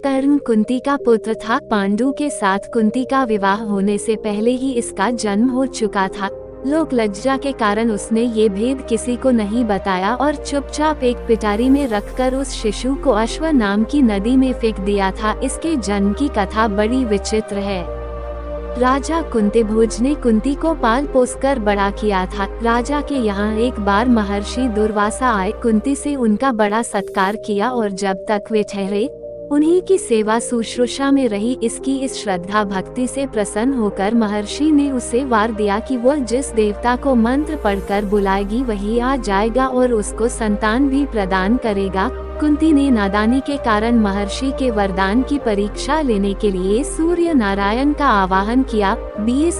कर्ण कुंती का पुत्र था। पांडु के साथ कुंती का विवाह होने से पहले ही इसका जन्म हो चुका था। लोक लज्जा के कारण उसने ये भेद किसी को नहीं बताया और चुपचाप एक पिटारी में रखकर उस शिशु को अश्व नाम की नदी में फेंक दिया था। इसके जन्म की कथा बड़ी विचित्र है। राजा कुंतीभोज ने कुंती को पाल पोस कर बड़ा किया था। राजा के यहाँ एक बार महर्षि दुर्वासा आए, कुंती से उनका बड़ा सत्कार किया और जब तक वे ठहरे उन्हीं की सेवा शुश्रूषा में रही। इसकी इस श्रद्धा भक्ति से प्रसन्न होकर महर्षि ने उसे वार दिया कि वह जिस देवता को मंत्र पढ़कर बुलाएगी वही आ जाएगा और उसको संतान भी प्रदान करेगा। कुंती ने नादानी के कारण महर्षि के वरदान की परीक्षा लेने के लिए सूर्य नारायण का आवाहन किया।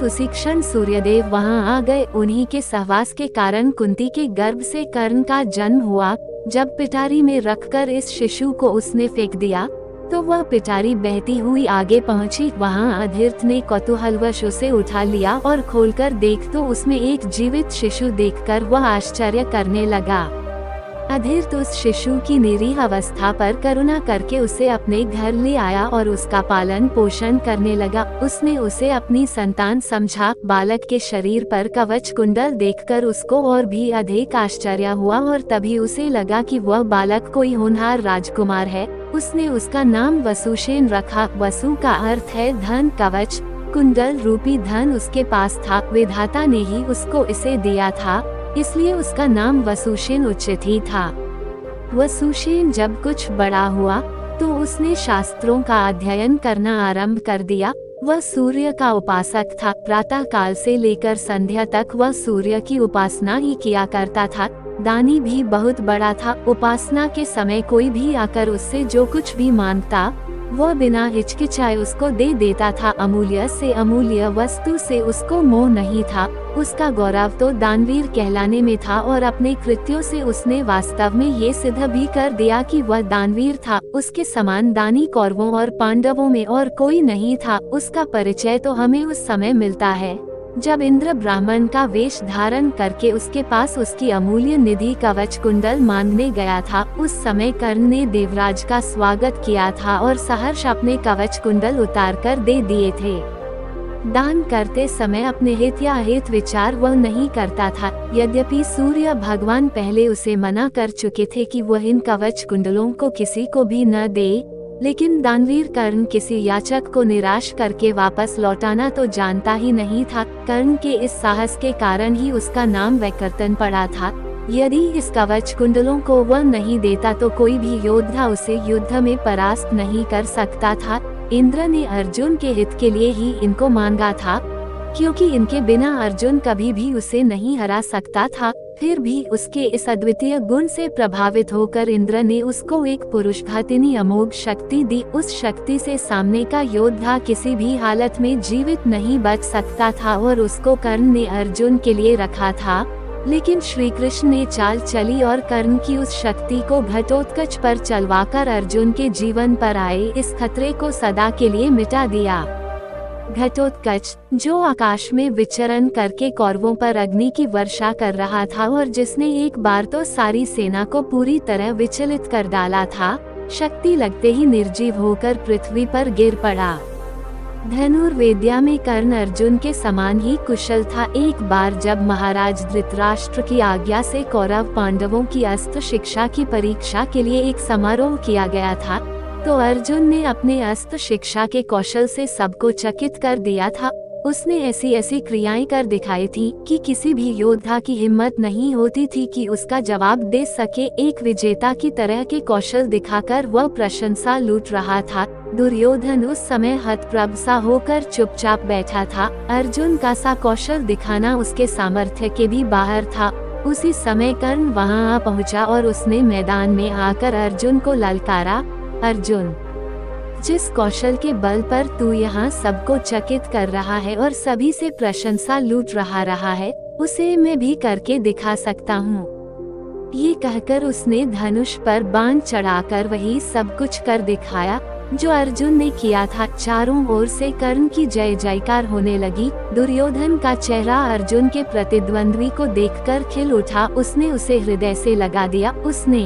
उसी क्षण सूर्यदेव वहां आ गए। उन्हीं के सहवास के कारण कुंती के गर्भ से कर्ण का जन्म हुआ। जब पिटारी में रखकर इस शिशु को उसने फेंक दिया तो वह पिटारी बहती हुई आगे पहुंची। वहां अधीर्थ ने कौतूहलवश उसे उठा लिया और खोलकर देख तो उसमें एक जीवित शिशु देखकर वह आश्चर्य करने लगा। अधीर्थ उस शिशु की निरीह अवस्था पर करुणा करके उसे अपने घर ले आया और उसका पालन पोषण करने लगा। उसने उसे अपनी संतान समझा। बालक के शरीर पर कवच कुंडल देखकर उसको और भी अधिक आश्चर्य हुआ और तभी उसे लगा कि वह बालक कोई होनहार राजकुमार है। उसने उसका नाम वसुसेन रखा। वसु का अर्थ है धन, कवच कुंडल रूपी धन उसके पास था। विधाता ने ही उसको इसे दिया था, इसलिए उसका नाम वसुसेन उचित ही था। वसुसेन जब कुछ बड़ा हुआ तो उसने शास्त्रों का अध्ययन करना आरंभ कर दिया। वह सूर्य का उपासक था। प्रातः काल से लेकर संध्या तक वह सूर्य की उपासना ही किया करता था। दानी भी बहुत बड़ा था। उपासना के समय कोई भी आकर उससे जो कुछ भी मांगता वह बिना हिचकिचाए उसको दे देता था। अमूल्य से अमूल्य वस्तु से उसको मोह नहीं था। उसका गौरव तो दानवीर कहलाने में था और अपने कृत्यों से उसने वास्तव में ये सिद्ध भी कर दिया कि वह दानवीर था। उसके समान दानी कौरवों और पांडवों में और कोई नहीं था। उसका परिचय तो हमें उस समय मिलता है जब इंद्र ब्राह्मण का वेश धारण करके उसके पास उसकी अमूल्य निधि कवच कुंडल मांगने गया था। उस समय कर्ण ने देवराज का स्वागत किया था और सहर्ष अपने कवच कुंडल उतार कर दे दिए थे। दान करते समय अपने हित या अहित विचार वह नहीं करता था। यद्यपि सूर्य भगवान पहले उसे मना कर चुके थे कि वह इन कवच कुंडलों को किसी को भी न दे, लेकिन दानवीर कर्ण किसी याचक को निराश करके वापस लौटाना तो जानता ही नहीं था। कर्ण के इस साहस के कारण ही उसका नाम वैकर्तन पड़ा था। यदि इस कवच कुंडलों को वह नहीं देता तो कोई भी योद्धा उसे युद्ध में परास्त नहीं कर सकता था। इंद्र ने अर्जुन के हित के लिए ही इनको मांगा था, क्योंकि इनके बिना अर्जुन कभी भी उसे नहीं हरा सकता था। फिर भी उसके इस अद्वितीय गुण से प्रभावित होकर इंद्र ने उसको एक पुरुषघातिनी अमोघ शक्ति दी। उस शक्ति से सामने का योद्धा किसी भी हालत में जीवित नहीं बच सकता था और उसको कर्ण ने अर्जुन के लिए रखा था। लेकिन श्री कृष्ण ने चाल चली और कर्ण की उस शक्ति को घटोत्कच पर चलवाकर अर्जुन के जीवन पर आए इस खतरे को सदा के लिए मिटा दिया। घटोत्कच, जो आकाश में विचरण करके कौरवों पर अग्नि की वर्षा कर रहा था और जिसने एक बार तो सारी सेना को पूरी तरह विचलित कर डाला था, शक्ति लगते ही निर्जीव होकर पृथ्वी पर गिर पड़ा। धनुर्विद्या में कर्ण अर्जुन के समान ही कुशल था। एक बार जब महाराज धृतराष्ट्र की आज्ञा से कौरव पांडवों की अस्त्र शिक्षा की परीक्षा के लिए एक समारोह किया गया था, तो अर्जुन ने अपने अस्त्र शिक्षा के कौशल से सबको चकित कर दिया था। उसने ऐसी ऐसी क्रियाएं कर दिखाई थी कि किसी भी योद्धा की हिम्मत नहीं होती थी कि उसका जवाब दे सके। एक विजेता की तरह के कौशल दिखाकर वह प्रशंसा लूट रहा था। दुर्योधन उस समय हतप्रभ सा होकर चुपचाप बैठा था। अर्जुन का सा कौशल दिखाना उसके सामर्थ्य के भी बाहर था। उसी समय कर्ण वहां आ पहुंचा और उसने मैदान में आकर अर्जुन को ललकारा, अर्जुन, जिस कौशल के बल पर तू यहाँ सबको चकित कर रहा है और सभी से प्रशंसा लूट रहा है, उसे मैं भी करके दिखा सकता हूँ। ये कहकर उसने धनुष पर बाण चढ़ाकर वही सब कुछ कर दिखाया जो अर्जुन ने किया था। चारों ओर से कर्ण की जय जयकार होने लगी। दुर्योधन का चेहरा अर्जुन के प्रतिद्वंद्वी को देखकर खिल उठा। उसने उसे हृदय से लगा दिया। उसने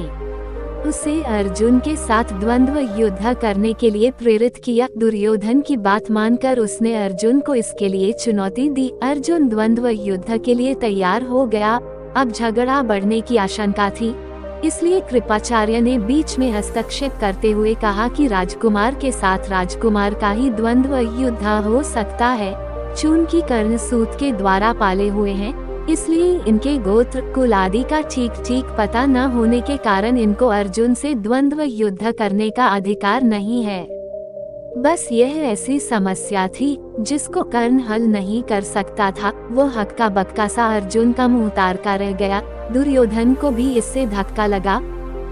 उसे अर्जुन के साथ द्वंद्व युद्ध करने के लिए प्रेरित किया। दुर्योधन की बात मानकर उसने अर्जुन को इसके लिए चुनौती दी। अर्जुन द्वंद्व युद्ध के लिए तैयार हो गया। अब झगड़ा बढ़ने की आशंका थी, इसलिए कृपाचार्य ने बीच में हस्तक्षेप करते हुए कहा कि राजकुमार के साथ राजकुमार का ही द्वंद्व युद्ध हो सकता है। चूंकि कर्ण सूत के द्वारा पाले हुए हैं, इसलिए इनके गोत्र कुल आदि का ठीक पता न होने के कारण इनको अर्जुन से द्वंद्व युद्ध करने का अधिकार नहीं है। बस यह ऐसी समस्या थी जिसको कर्ण हल नहीं कर सकता था। वो हक्का बक्का सा अर्जुन का मुंह उतार कर रह गया। दुर्योधन को भी इससे धक्का लगा,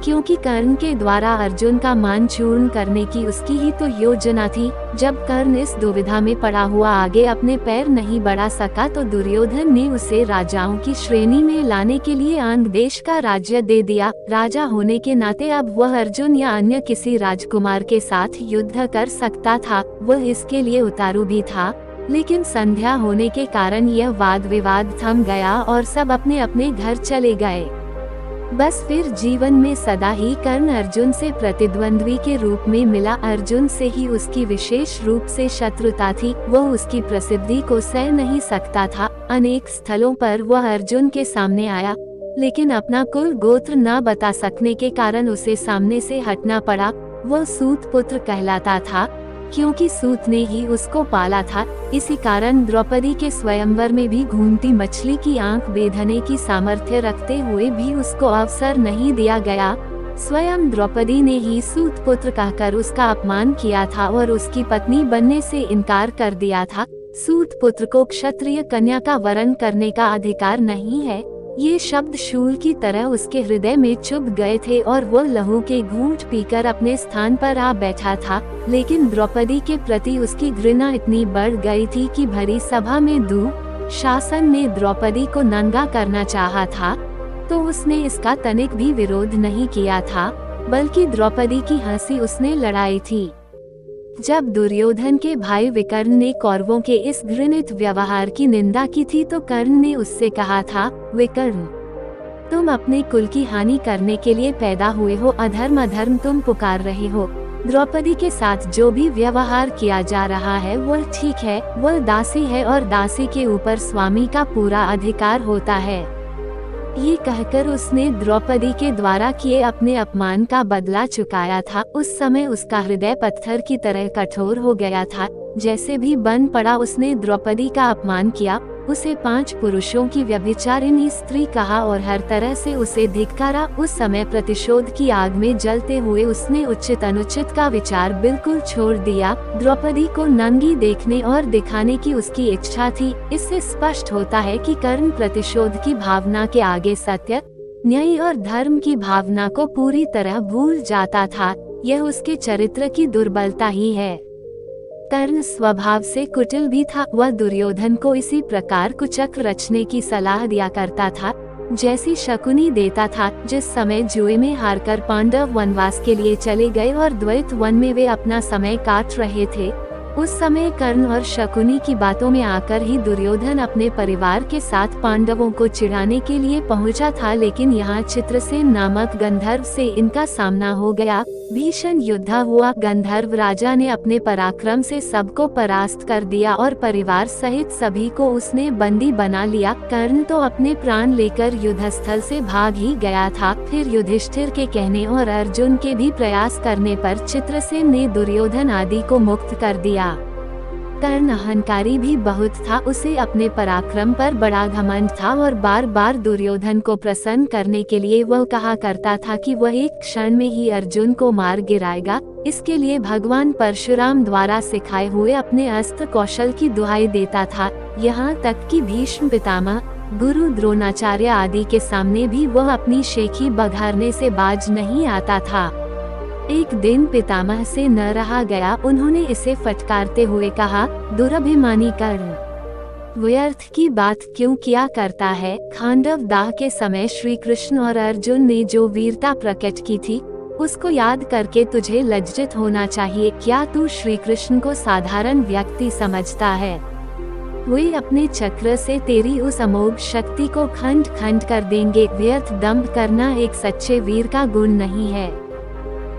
क्योंकि कर्ण के द्वारा अर्जुन का मान चूर्ण करने की उसकी ही तो योजना थी। जब कर्ण इस दुविधा में पड़ा हुआ आगे अपने पैर नहीं बढ़ा सका, तो दुर्योधन ने उसे राजाओं की श्रेणी में लाने के लिए आंध्र देश का राज्य दे दिया। राजा होने के नाते अब वह अर्जुन या अन्य किसी राजकुमार के साथ युद्ध कर सकता था। वह इसके लिए उतारू भी था, लेकिन संध्या होने के कारण यह वाद विवाद थम गया और सब अपने अपने घर चले गए। बस फिर जीवन में सदा ही कर्ण अर्जुन से प्रतिद्वंद्वी के रूप में मिला। अर्जुन से ही उसकी विशेष रूप से शत्रुता थी। वह उसकी प्रसिद्धि को सह नहीं सकता था। अनेक स्थलों पर वह अर्जुन के सामने आया, लेकिन अपना कुल गोत्र न बता सकने के कारण उसे सामने से हटना पड़ा। वह सूत पुत्र कहलाता था, क्योंकि सूत ने ही उसको पाला था। इसी कारण द्रौपदी के स्वयंवर में भी घूमती मछली की आंख बेधने की सामर्थ्य रखते हुए भी उसको अवसर नहीं दिया गया। स्वयं द्रौपदी ने ही सूत पुत्र कहकर उसका अपमान किया था और उसकी पत्नी बनने से इनकार कर दिया था। सूत पुत्र को क्षत्रिय कन्या का वरण करने का अधिकार नहीं है। ये शब्द शूल की तरह उसके हृदय में चुभ गए थे और वो लहू के घूंट पीकर अपने स्थान पर आ बैठा था। लेकिन द्रौपदी के प्रति उसकी घृणा इतनी बढ़ गई थी कि भरी सभा में दुःशासन ने द्रौपदी को नंगा करना चाहा था, तो उसने इसका तनिक भी विरोध नहीं किया था, बल्कि द्रौपदी की हंसी उसने लड़ाई थी। जब दुर्योधन के भाई विकर्ण ने कौरवों के इस घृणित व्यवहार की निंदा की थी, तो कर्ण ने उससे कहा था, विकर्ण, तुम अपने कुल की हानि करने के लिए पैदा हुए हो। अधर्म अधर्म तुम पुकार रहे हो। द्रौपदी के साथ जो भी व्यवहार किया जा रहा है वह ठीक है। वह दासी है और दासी के ऊपर स्वामी का पूरा अधिकार होता है। ये कहकर उसने द्रौपदी के द्वारा किए अपने अपमान का बदला चुकाया था। उस समय उसका हृदय पत्थर की तरह कठोर हो गया था। जैसे भी बन पड़ा उसने द्रौपदी का अपमान किया, उसे 5 पुरुषों की व्यभिचारिणी स्त्री कहा और हर तरह से उसे धिक्कारा। उस समय प्रतिशोध की आग में जलते हुए उसने उचित अनुचित का विचार बिल्कुल छोड़ दिया। द्रौपदी को नंगी देखने और दिखाने की उसकी इच्छा थी। इससे स्पष्ट होता है कि कर्ण प्रतिशोध की भावना के आगे सत्य, न्याय और धर्म की भावना को पूरी तरह भूल जाता था। यह उसके चरित्र की दुर्बलता ही है। कर्ण स्वभाव से कुटिल भी था। वह दुर्योधन को इसी प्रकार कुचक्र रचने की सलाह दिया करता था जैसी शकुनी देता था। जिस समय जुए में हारकर पांडव वनवास के लिए चले गए और द्वैत वन में वे अपना समय काट रहे थे, उस समय कर्ण और शकुनी की बातों में आकर ही दुर्योधन अपने परिवार के साथ पांडवों को चिढ़ाने के लिए पहुंचा था। लेकिन यहाँ चित्रसेन नामक गंधर्व से इनका सामना हो गया। भीषण युद्ध हुआ। गंधर्व राजा ने अपने पराक्रम से सबको परास्त कर दिया और परिवार सहित सभी को उसने बंदी बना लिया। कर्ण तो अपने प्राण लेकर युद्धस्थल से भाग ही गया था। फिर युधिष्ठिर के कहने और अर्जुन के भी प्रयास करने पर चित्रसेन ने दुर्योधन आदि को मुक्त कर दिया। कर्ण अहंकारी भी बहुत था। उसे अपने पराक्रम पर बड़ा घमंड था और बार बार दुर्योधन को प्रसन्न करने के लिए वह कहा करता था कि वह एक क्षण में ही अर्जुन को मार गिराएगा। इसके लिए भगवान परशुराम द्वारा सिखाए हुए अपने अस्त्र कौशल की दुहाई देता था। यहाँ तक कि भीष्म पितामह, गुरु द्रोणाचार्य आदि के सामने भी वह अपनी शेखी बघारने से बाज नहीं आता था। एक दिन पितामह से न रहा गया। उन्होंने इसे फटकारते हुए कहा, दुरभिमानी कर्ण, व्यर्थ की बात क्यों किया करता है। खांडव दाह के समय श्री कृष्ण और अर्जुन ने जो वीरता प्रकट की थी, उसको याद करके तुझे लज्जित होना चाहिए। क्या तू श्री कृष्ण को साधारण व्यक्ति समझता है? वे अपने चक्र से तेरी उस अमोघ शक्ति को खंड खंड कर देंगे। व्यर्थ दंभ करना एक सच्चे वीर का गुण नहीं है।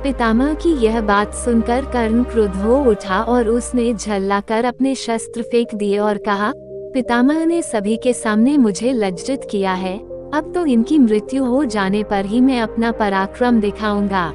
पितामह की यह बात सुनकर कर्ण क्रुद्ध हो उठा और उसने झल्लाकर अपने शस्त्र फेंक दिए और कहा, पितामह ने सभी के सामने मुझे लज्जित किया है, अब तो इनकी मृत्यु हो जाने पर ही मैं अपना पराक्रम दिखाऊंगा।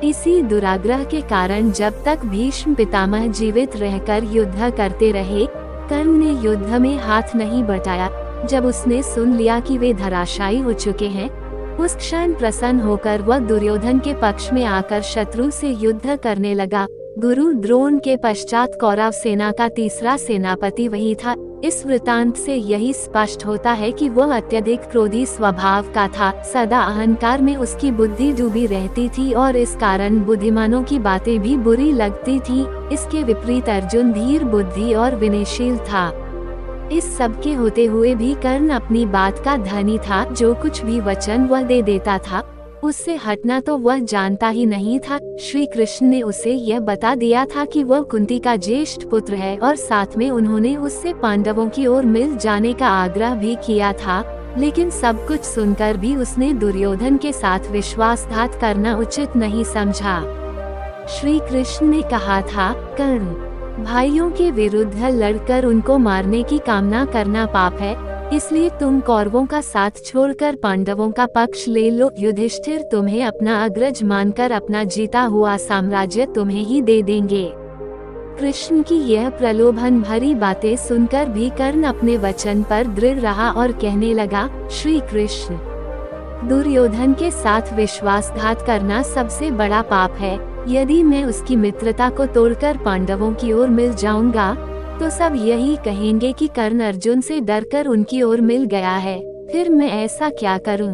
इसी दुराग्रह के कारण जब तक भीष्म पितामह जीवित रहकर युद्ध करते रहे, कर्ण ने युद्ध में हाथ नहीं बटाया। जब उसने सुन लिया कि वे धराशायी हो चुके हैं, उस क्षण प्रसन्न होकर वह दुर्योधन के पक्ष में आकर शत्रु से युद्ध करने लगा। गुरु द्रोण के पश्चात कौरव सेना का तीसरा सेनापति वही था। इस वृतांत से यही स्पष्ट होता है कि वह अत्यधिक क्रोधी स्वभाव का था। सदा अहंकार में उसकी बुद्धि डूबी रहती थी और इस कारण बुद्धिमानों की बातें भी बुरी लगती थी। इसके विपरीत अर्जुन धीर बुद्धि और विनयशील था। इस सब के होते हुए भी कर्ण अपनी बात का धनी था। जो कुछ भी वचन वह दे देता था, उससे हटना तो वह जानता ही नहीं था। श्री कृष्ण ने उसे यह बता दिया था कि वह कुंती का ज्येष्ठ पुत्र है और साथ में उन्होंने उससे पांडवों की ओर मिल जाने का आग्रह भी किया था। लेकिन सब कुछ सुनकर भी उसने दुर्योधन के साथ विश्वासघात करना उचित नहीं समझा। श्री कृष्ण ने कहा था, कर्ण, भाइयों के विरुद्ध लड़कर उनको मारने की कामना करना पाप है, इसलिए तुम कौरवों का साथ छोड़कर पांडवों का पक्ष ले लो। युधिष्ठिर तुम्हें अपना अग्रज मानकर अपना जीता हुआ साम्राज्य तुम्हें ही दे देंगे। कृष्ण की यह प्रलोभन भरी बातें सुनकर भी कर्ण अपने वचन पर दृढ़ रहा और कहने लगा, श्री कृष्ण, दुर्योधन के साथ विश्वासघात करना सबसे बड़ा पाप है। यदि मैं उसकी मित्रता को तोड़कर पांडवों की ओर मिल जाऊंगा तो सब यही कहेंगे कि कर्ण अर्जुन से डरकर उनकी ओर मिल गया है। फिर मैं ऐसा क्या करूं?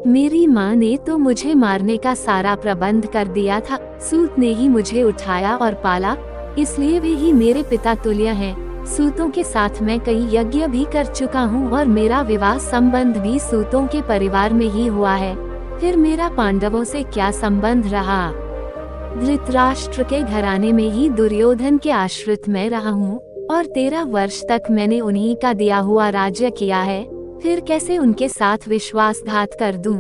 मेरी माँ ने तो मुझे मारने का सारा प्रबंध कर दिया था। सूत ने ही मुझे उठाया और पाला, इसलिए वे ही मेरे पिता तुल्य हैं। सूतों के साथ मैं कई यज्ञ भी कर चुका हूँ और मेरा विवाह संबंध भी सूतों के परिवार में ही हुआ है। फिर मेरा पांडवों से क्या संबंध रहा? धृतराष्ट्र के घराने में ही दुर्योधन के आश्रित मैं रहा हूँ और 13 वर्ष तक मैंने उन्हीं का दिया हुआ राज्य किया है। फिर कैसे उनके साथ विश्वासघात कर दूं?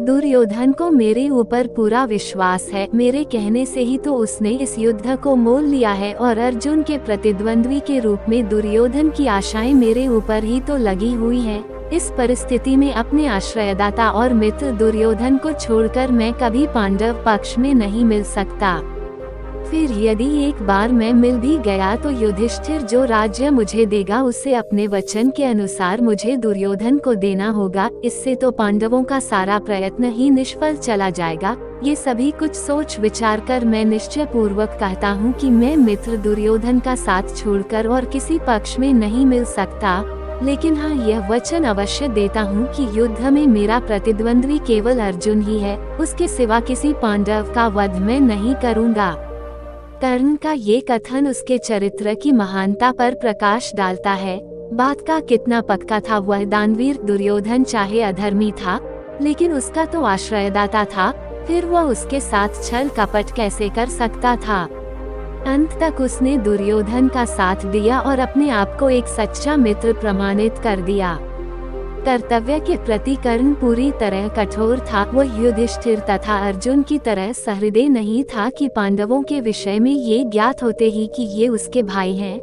दुर्योधन को मेरे ऊपर पूरा विश्वास है। मेरे कहने से ही तो उसने इस युद्ध को मोल लिया है और अर्जुन के प्रतिद्वंद्वी के रूप में दुर्योधन की आशाएं मेरे ऊपर ही तो लगी हुई हैं। इस परिस्थिति में अपने आश्रयदाता और मित्र दुर्योधन को छोड़कर मैं कभी पांडव पक्ष में नहीं मिल सकता। फिर यदि एक बार मैं मिल भी गया तो युधिष्ठिर जो राज्य मुझे देगा उसे अपने वचन के अनुसार मुझे दुर्योधन को देना होगा। इससे तो पांडवों का सारा प्रयत्न ही निष्फल चला जाएगा। ये सभी कुछ सोच विचार कर मैं निश्चय पूर्वक कहता हूँ कि मैं मित्र दुर्योधन का साथ छोड़कर और किसी पक्ष में नहीं मिल सकता। लेकिन हाँ, यह वचन अवश्य देता हूँ कि युद्ध में मेरा प्रतिद्वंद्वी केवल अर्जुन ही है। उसके सिवा किसी पांडव का वध मैं नहीं करूँगा। कर्ण का ये कथन उसके चरित्र की महानता पर प्रकाश डालता है। बात का कितना पक्का था। वह दानवीर दुर्योधन चाहे अधर्मी था, लेकिन उसका तो आश्रयदाता था। फिर वह उसके साथ छल कपट कैसे कर सकता था? अंत तक उसने दुर्योधन का साथ दिया और अपने आप को एक सच्चा मित्र प्रमाणित कर दिया। कर्तव्य के प्रति कर्ण पूरी तरह कठोर था। वह युधिष्ठिर तथा अर्जुन की तरह सहृदय नहीं था कि पांडवों के विषय में ये ज्ञात होते ही कि ये उसके भाई हैं,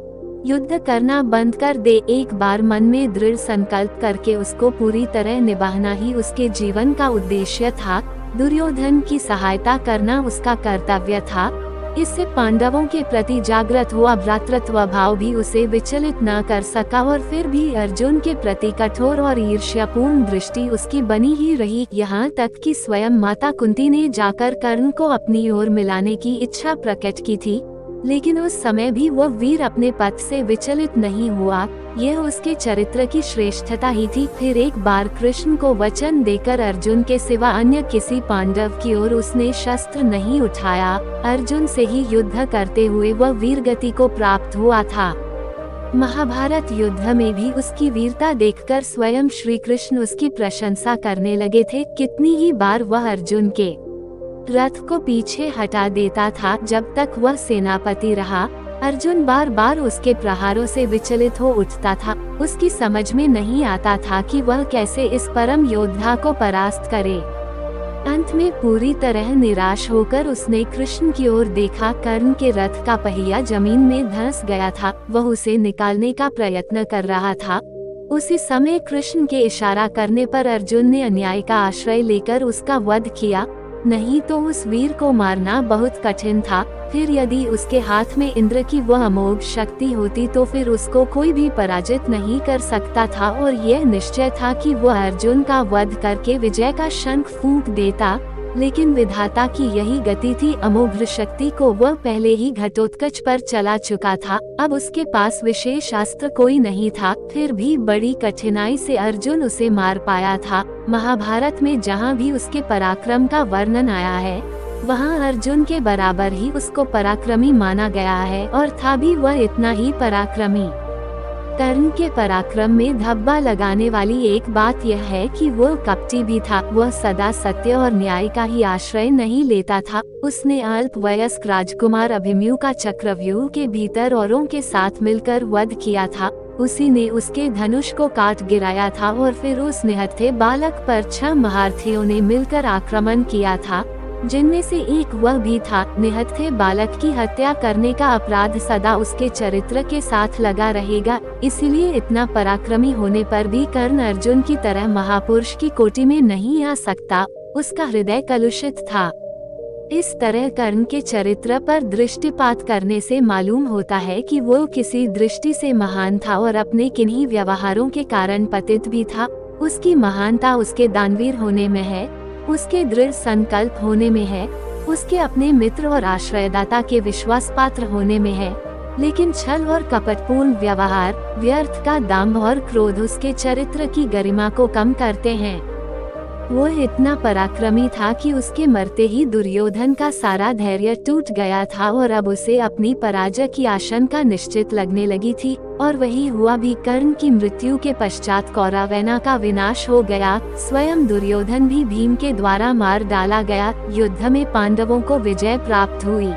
युद्ध करना बंद कर दे। एक बार मन में दृढ़ संकल्प करके उसको पूरी तरह निभाना ही उसके जीवन का उद्देश्य था। दुर्योधन की सहायता करना उसका कर्तव्य था। इससे पांडवों के प्रति जागृत हुआ भ्रातृत्व भाव भी उसे विचलित न कर सका और फिर भी अर्जुन के प्रति कठोर और ईर्ष्यापूर्ण दृष्टि उसकी बनी ही रही। यहाँ तक कि स्वयं माता कुंती ने जाकर कर्ण को अपनी ओर मिलाने की इच्छा प्रकट की थी, लेकिन उस समय भी वह वीर अपने पथ से विचलित नहीं हुआ। यह उसके चरित्र की श्रेष्ठता ही थी। फिर एक बार कृष्ण को वचन देकर अर्जुन के सिवा अन्य किसी पांडव की ओर उसने शस्त्र नहीं उठाया। अर्जुन से ही युद्ध करते हुए वह वीरगति को प्राप्त हुआ था। महाभारत युद्ध में भी उसकी वीरता देखकर स्वयं श्री कृष्ण उसकी प्रशंसा करने लगे थे। कितनी ही बार वह अर्जुन के रथ को पीछे हटा देता था। जब तक वह सेनापति रहा अर्जुन बार बार उसके प्रहारों से विचलित हो उठता था। उसकी समझ में नहीं आता था कि वह कैसे इस परम योद्धा को परास्त करे। अंत में पूरी तरह निराश होकर उसने कृष्ण की ओर देखा। कर्ण के रथ का पहिया जमीन में धंस गया था। वह उसे निकालने का प्रयत्न कर रहा था। उसी समय कृष्ण के इशारा करने पर अर्जुन ने अन्याय का आश्रय लेकर उसका वध किया, नहीं तो उस वीर को मारना बहुत कठिन था। फिर यदि उसके हाथ में इंद्र की वह अमोघ शक्ति होती तो फिर उसको कोई भी पराजित नहीं कर सकता था, और यह निश्चय था कि वह अर्जुन का वध करके विजय का शंख फूंक देता। लेकिन विधाता की यही गति थी। अमोघ शक्ति को वह पहले ही घटोत्कच पर चला चुका था। अब उसके पास विशेष अस्त्र कोई नहीं था। फिर भी बड़ी कठिनाई से अर्जुन उसे मार पाया था। महाभारत में जहाँ भी उसके पराक्रम का वर्णन आया है, वहाँ अर्जुन के बराबर ही उसको पराक्रमी माना गया है, और था भी वह इतना ही पराक्रमी। कर्ण के पराक्रम में धब्बा लगाने वाली एक बात यह है कि वह कपटी भी था। वह सदा सत्य और न्याय का ही आश्रय नहीं लेता था। उसने अल्प वयस्क राजकुमार अभिमन्यु का चक्रव्यूह के भीतर औरों के साथ मिलकर वध किया था। उसी ने उसके धनुष को काट गिराया था, और फिर उस निहत्थे बालक पर 6 महारथियों ने मिलकर आक्रमण किया था, जिनमें से एक वह भी था। निहत्थे बालक की हत्या करने का अपराध सदा उसके चरित्र के साथ लगा रहेगा। इसलिए इतना पराक्रमी होने पर भी कर्ण अर्जुन की तरह महापुरुष की कोटि में नहीं आ सकता। उसका हृदय कलुषित था। इस तरह कर्ण के चरित्र पर दृष्टिपात करने से मालूम होता है कि वो किसी दृष्टि से महान था, और अपने किन्हीं व्यवहारों के कारण पतित भी था। उसकी महानता उसके दानवीर होने में है, उसके दृढ़ संकल्प होने में है, उसके अपने मित्र और आश्रयदाता के विश्वास पात्र होने में है। लेकिन छल और कपटपूर्ण व्यवहार, व्यर्थ का दाम्भ और क्रोध उसके चरित्र की गरिमा को कम करते हैं। वो इतना पराक्रमी था कि उसके मरते ही दुर्योधन का सारा धैर्य टूट गया था, और अब उसे अपनी पराजय की आशंका निश्चित लगने लगी थी। और वही हुआ भी। कर्ण की मृत्यु के पश्चात कौरवसेना का विनाश हो गया। स्वयं दुर्योधन भी भीम के द्वारा मार डाला गया। युद्ध में पांडवों को विजय प्राप्त हुई।